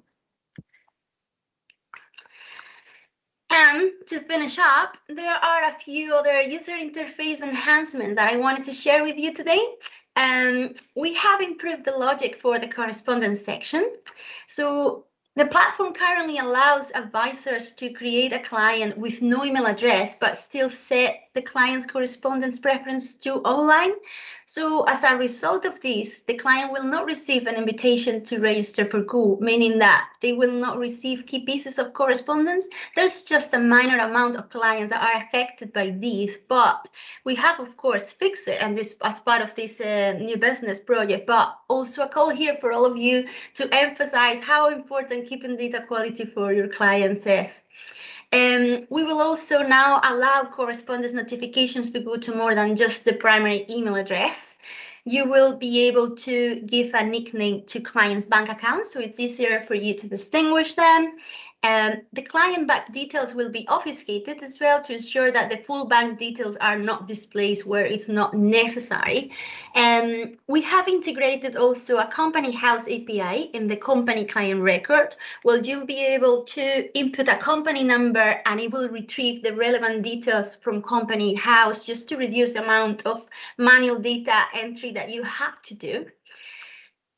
And to finish up, there are a few other user interface enhancements that I wanted to share with you today. We have improved the logic for the correspondence section. So the platform currently allows advisors to create a client with no email address, but still set the client's correspondence preference to online. So as a result of this, the client will not receive an invitation to register for Go, meaning that they will not receive key pieces of correspondence. There's just a minor amount of clients that are affected by these, but we have, of course, fixed it and this as part of this new business project, but also a call here for all of you to emphasize how important keeping data quality for your clients is. We will also now allow correspondence notifications to go to more than just the primary email address. You will be able to give a nickname to clients' bank accounts, so it's easier for you to distinguish them. The client bank details will be obfuscated as well to ensure that the full bank details are not displayed where it's not necessary. We have integrated also a company house API in the company client record, where you'll be able to input a company number and it will retrieve the relevant details from company house, just to reduce the amount of manual data entry that you have to do.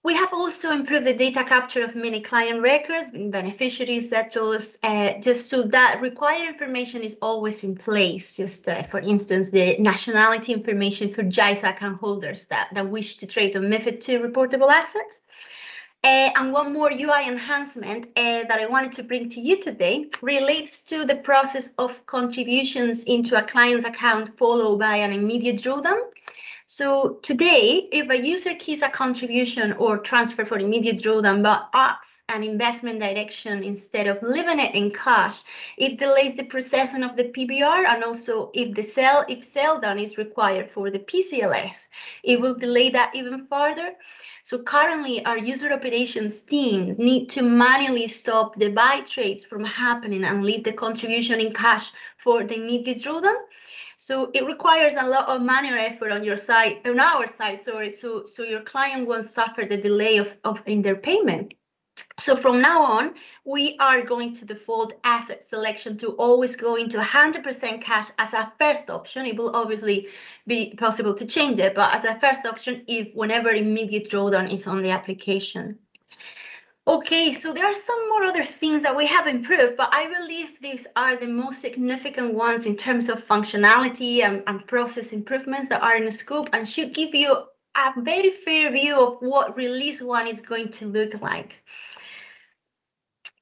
We have also improved the data capture of many client records, beneficiaries, settlers, just so that required information is always in place. Just for instance, the nationality information for JISA account holders that wish to trade on MiFID II reportable assets. And one more UI enhancement that I wanted to bring to you today relates to the process of contributions into a client's account followed by an immediate drawdown. So today, if a user keys a contribution or transfer for immediate drawdown but asks an investment direction instead of leaving it in cash, it delays the processing of the PBR, and also if sell down is required for the PCLS, it will delay that even further. So currently, our user operations team need to manually stop the buy trades from happening and leave the contribution in cash for the immediate drawdown. So it requires a lot of manual effort on your side, on our side, sorry, so your client won't suffer the delay in their payment. So from now on, we are going to default asset selection to always go into 100% cash as a first option. It will obviously be possible to change it, but as a first option, whenever immediate drawdown is on the application. Okay, so there are some more other things that we have improved, but I believe these are the most significant ones in terms of functionality and process improvements that are in the scope and should give you a very fair view of what release 1 is going to look like.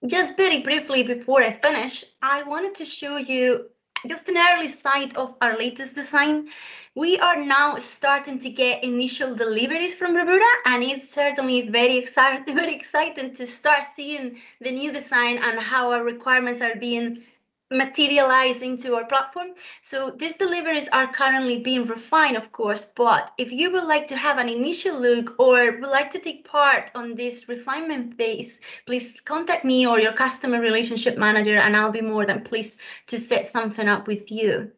Just very briefly before I finish, I wanted to show you just an early sight of our latest design. We are now starting to get initial deliveries from Bravura, and it's certainly very exciting to start seeing the new design and how our requirements are being materialized into our platform. So these deliveries are currently being refined, of course, but if you would like to have an initial look or would like to take part on this refinement phase, please contact me or your customer relationship manager, and I'll be more than pleased to set something up with you.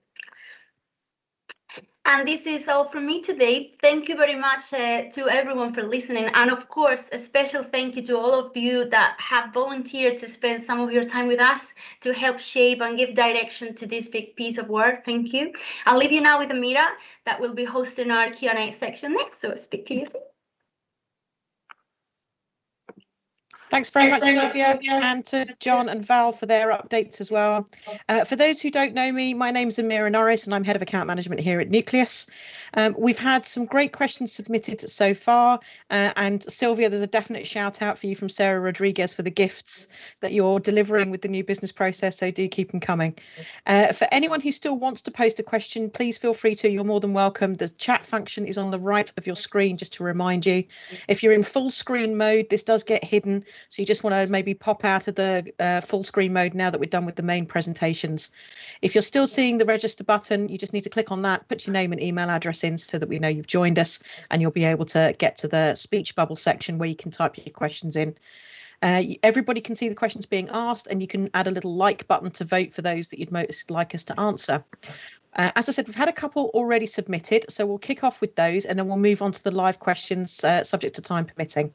And this is all from me today. Thank you very much to everyone for listening. And of course, a special thank you to all of you that have volunteered to spend some of your time with us to help shape and give direction to this big piece of work. Thank you. I'll leave you now with Amira that will be hosting our Q&A section next. So speak to you soon. Thanks very much, Sylvia, and to John and Val for their updates as well. For those who don't know me, my name's Amira Norris and I'm Head of Account Management here at Nucleus. We've had some great questions submitted so far, and Sylvia, there's a definite shout out for you from Sarah Rodriguez for the gifts that you're delivering with the new business process, so do keep them coming. For anyone who still wants to post a question, please feel free to. You're more than welcome. The chat function is on the right of your screen, just to remind you. If you're in full screen mode, this does get hidden. So you just want to maybe pop out of the full screen mode now that we're done with the main presentations. If you're still seeing the register button, you just need to click on that, put your name and email address in so that we know you've joined us, and you'll be able to get to the speech bubble section where you can type your questions in. Everybody can see the questions being asked, and you can add a little like button to vote for those that you'd most like us to answer. As I said, we've had a couple already submitted, so we'll kick off with those and then we'll move on to the live questions, subject to time permitting.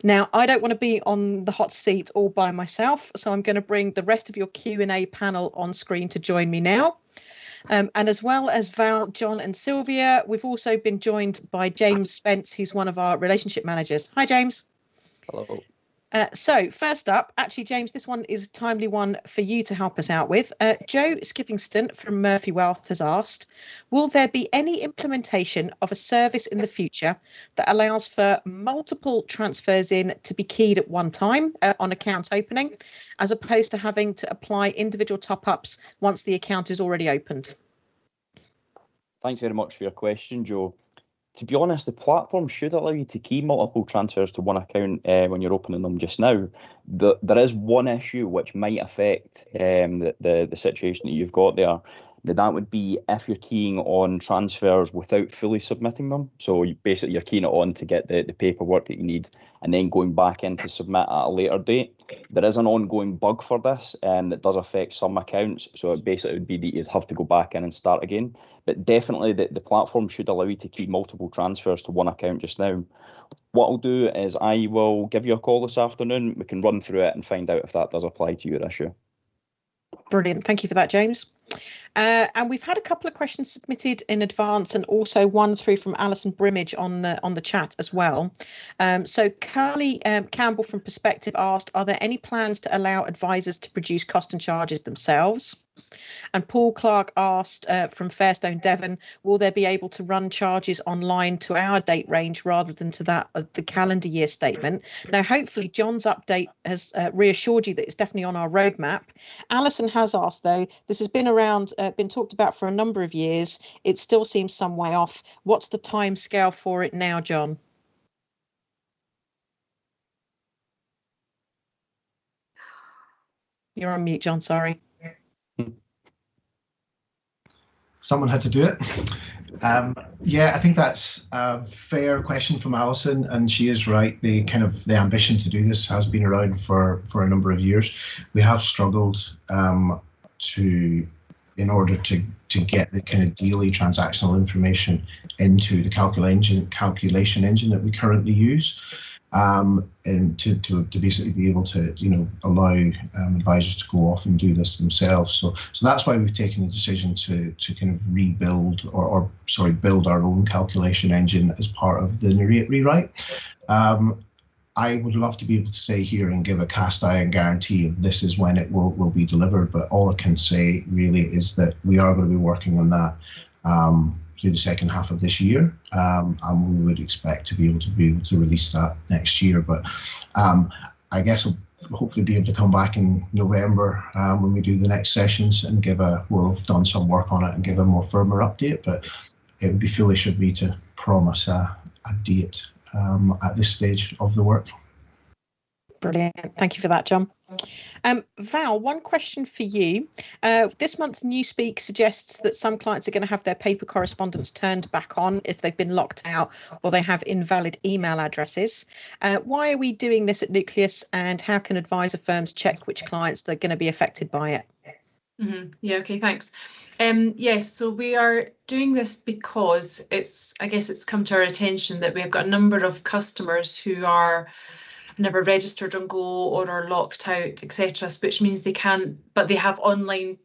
Now, I don't want to be on the hot seat all by myself, so I'm going to bring the rest of your Q&A panel on screen to join me now. And as well as Val, John and Sylvia, we've also been joined by James Spence, who's one of our relationship managers. Hi, James. Hello. So first up, actually, James, this one is a timely one for you to help us out with. Joe Skippingston from Murphy Wealth has asked, will there be any implementation of a service in the future that allows for multiple transfers in to be keyed at one time on account opening, as opposed to having to apply individual top-ups once the account is already opened? Thanks very much for your question, Joe. To be honest, the platform should allow you to key multiple transfers to one account when you're opening them just now. There is one issue which might affect the situation that you've got there. That would be if you're keying on transfers without fully submitting them. So you're keying it on to get the paperwork that you need and then going back in to submit at a later date. There is an ongoing bug for this that does affect some accounts. So it basically would be that you'd have to go back in and start again. But definitely the platform should allow you to key multiple transfers to one account just now. What I'll do is I will give you a call this afternoon. We can run through it and find out if that does apply to your issue. Brilliant. Thank you for that, James. And we've had a couple of questions submitted in advance and also one through from Alison Brimage on the chat as well. So Carly Campbell from Perspective asked, are there any plans to allow advisors to produce cost and charges themselves? And Paul Clark asked from Fairstone Devon, will they be able to run charges online to our date range rather than to that of the calendar year statement? Now, hopefully John's update has reassured you that it's definitely on our roadmap. Alison has asked, though, this has been around, been talked about for a number of years. It still seems some way off. What's the time scale for it now, John? You're on mute, John, sorry. Someone had to do it. Yeah, I think that's a fair question from Alison, and she is right. The ambition to do this has been around for a number of years. We have struggled in order to get the kind of daily transactional information into the calculation engine that we currently use. And to basically be able to, allow advisors to go off and do this themselves. So that's why we've taken the decision to kind of rebuild or build our own calculation engine as part of the Narrate rewrite. I would love to be able to say here and give a cast iron guarantee of this is when it will be delivered, but all I can say really is that we are going to be working on that through the second half of this year, and we would expect to be able to release that next year. But I guess we'll hopefully be able to come back in November when we do the next sessions and we'll have done some work on it and give a more firmer update. But it would be foolish of me to promise a date at this stage of the work. Brilliant. Thank you for that, John. Val, one question for you. This month's Newspeak suggests that some clients are going to have their paper correspondence turned back on if they've been locked out or they have invalid email addresses. Why are we doing this at Nucleus, and how can advisor firms check which clients are going to be affected by it? Yeah, okay, thanks. Yes, so we are doing this because I guess it's come to our attention that we have got a number of customers who have never registered on Go or are locked out, etc., which means they can't, but they have online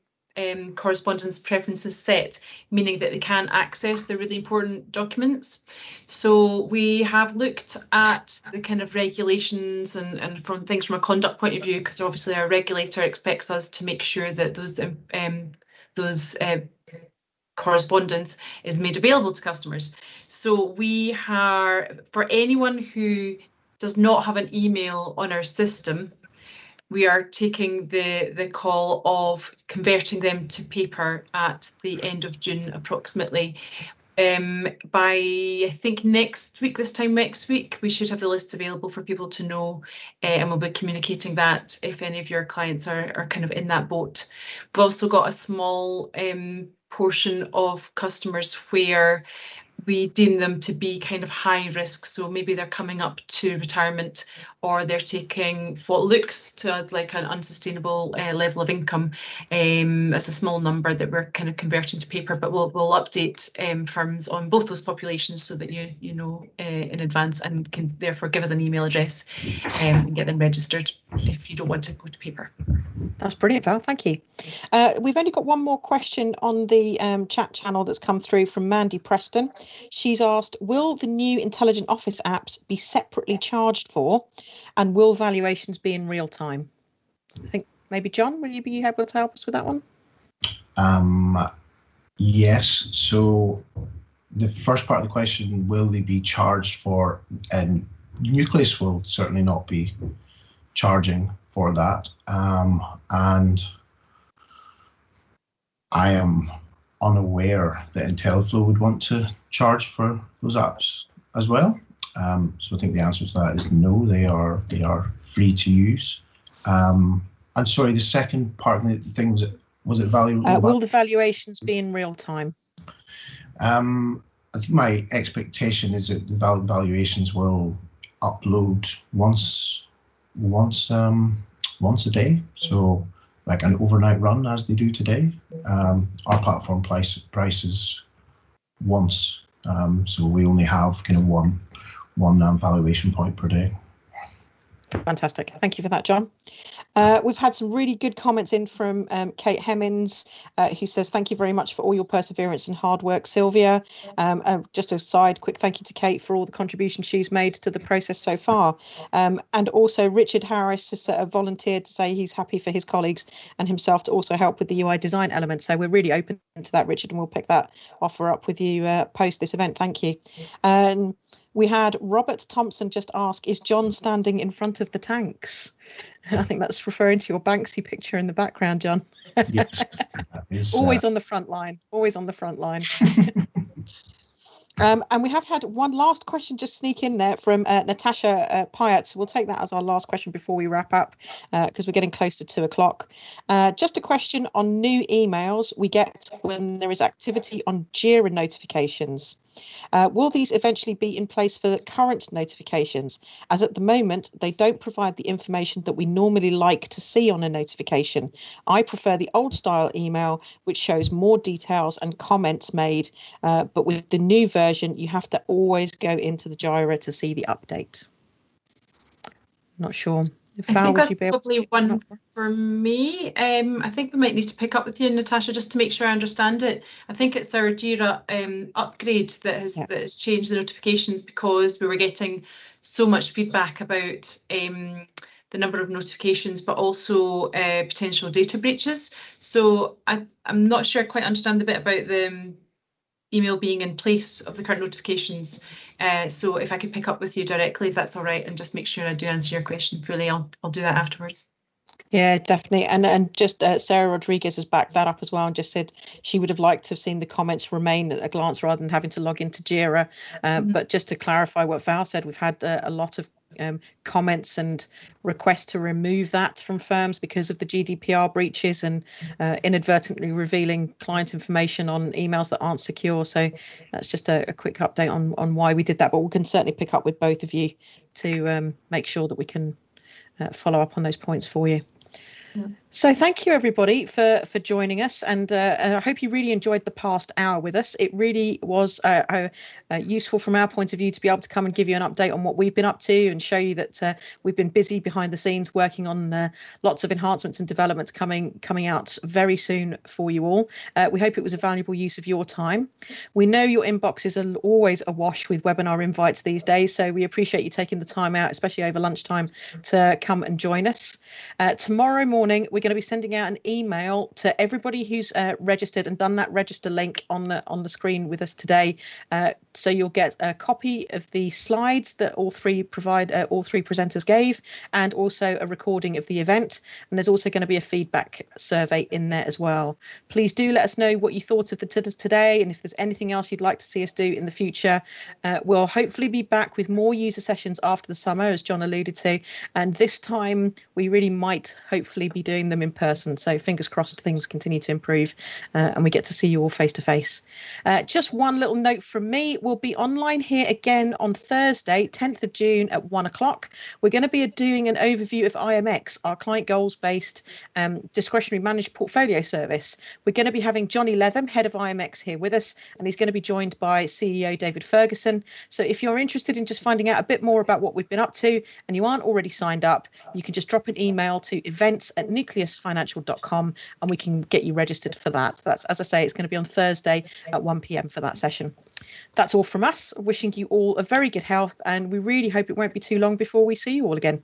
correspondence preferences set, meaning that they can't access the really important documents. So we have looked at the kind of regulations and from things from a conduct point of view, because obviously our regulator expects us to make sure that those correspondence is made available to customers. So we are, for anyone who does not have an email on our system, we are taking the call of converting them to paper at the end of June approximately. By I think this time next week, we should have the list available for people to know, and we'll be communicating that if any of your clients are kind of in that boat. We've also got a small portion of customers where we deem them to be kind of high risk, so maybe they're coming up to retirement or they're taking what looks to us like an unsustainable level of income. As a small number that we're kind of converting to paper, but we'll update firms on both those populations so that you know in advance and can therefore give us an email address and get them registered if you don't want to go to paper. That's brilliant, Val. Thank you. We've only got one more question on the chat channel that's come through from Mandy Preston. She's asked, will the new Intelligent Office apps be separately charged for, and will valuations be in real time? I think maybe John, will you be able to help us with that one? Yes. So the first part of the question, will they be charged for? And Nucleus will certainly not be charging for that. And I am unaware that IntelliFlow would want to charge for those apps as well. So I think the answer to that is no, they are free to use. And sorry, the second part of the thing was it value? Will the valuations be in real time? I think my expectation is that the valuations will upload once a day, so like an overnight run as they do today. Our platform prices once, so we only have kind of one valuation point per day. Fantastic. Thank you for that, John. We've had some really good comments in from Kate Hemmings, who says, thank you very much for all your perseverance and hard work, Sylvia. Just a side, quick thank you to Kate for all the contributions she's made to the process so far. And also Richard Harris has volunteered to say he's happy for his colleagues and himself to also help with the UI design element. So we're really open to that, Richard, and we'll pick that offer up with you post this event. Thank you. We had Robert Thompson just ask, is John standing in front of the tanks? I think that's referring to your Banksy picture in the background, John. Yes. Always on the front line, always on the front line. And we have had one last question just sneak in there from Natasha Pyatt. So we'll take that as our last question before we wrap up, because we're getting close to 2 o'clock. Just a question on new emails we get when there is activity on JIRA notifications. Will these eventually be in place for the current notifications, as at the moment they don't provide the information that we normally like to see on a notification? I prefer the old style email, which shows more details and comments made, but with the new version you have to always go into the JIRA to see the update. Not sure. Val, I think that's would you be probably one for me. I think we might need to pick up with you, Natasha, just to make sure I understand it. I think it's our JIRA upgrade that has changed the notifications, because we were getting so much feedback about the number of notifications, but also potential data breaches. So I'm not sure I quite understand the bit about the email being in place of the current notifications. So if I could pick up with you directly, if that's all right, and just make sure I do answer your question fully, I'll do that afterwards. Yeah, definitely. And just Sarah Rodriguez has backed that up as well and just said she would have liked to have seen the comments remain at a glance rather than having to log into Jira. But just to clarify what Val said, we've had a lot of comments and requests to remove that from firms because of the GDPR breaches and inadvertently revealing client information on emails that aren't secure. So that's just a quick update on why we did that. But we can certainly pick up with both of you to make sure that we can follow up on those points for you. So thank you, everybody, for joining us. And I hope you really enjoyed the past hour with us. It really was useful from our point of view to be able to come and give you an update on what we've been up to and show you that we've been busy behind the scenes working on lots of enhancements and developments coming out very soon for you all. We hope it was a valuable use of your time. We know your inboxes are always awash with webinar invites these days, so we appreciate you taking the time out, especially over lunchtime, to come and join us. Tomorrow morning, we're going to be sending out an email to everybody who's registered and done that register link on the screen with us today. So you'll get a copy of the slides that all three presenters gave, and also a recording of the event. And there's also going to be a feedback survey in there as well. Please do let us know what you thought of the today, and if there's anything else you'd like to see us do in the future. We'll hopefully be back with more user sessions after the summer, as John alluded to, and this time we really might hopefully be doing them in person. So fingers crossed things continue to improve and we get to see you all face to face. Just one little note from me. We'll be online here again on Thursday, 10th of June at 1 o'clock. We're going to be doing an overview of IMX, our client goals based discretionary managed portfolio service. We're going to be having Johnny Letham, head of IMX, here with us, and he's going to be joined by CEO David Ferguson. So if you're interested in just finding out a bit more about what we've been up to and you aren't already signed up, you can just drop an email to events@nucleusfinancial.com and we can get you registered for that. That's, as I say, it's going to be on Thursday at 1 p.m. for that session. That's all from us. Wishing you all a very good health, and we really hope it won't be too long before we see you all again.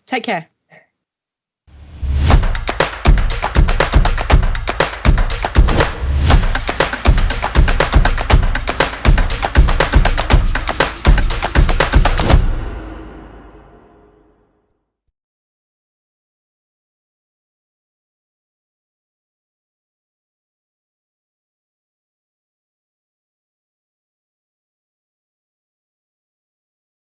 Take care.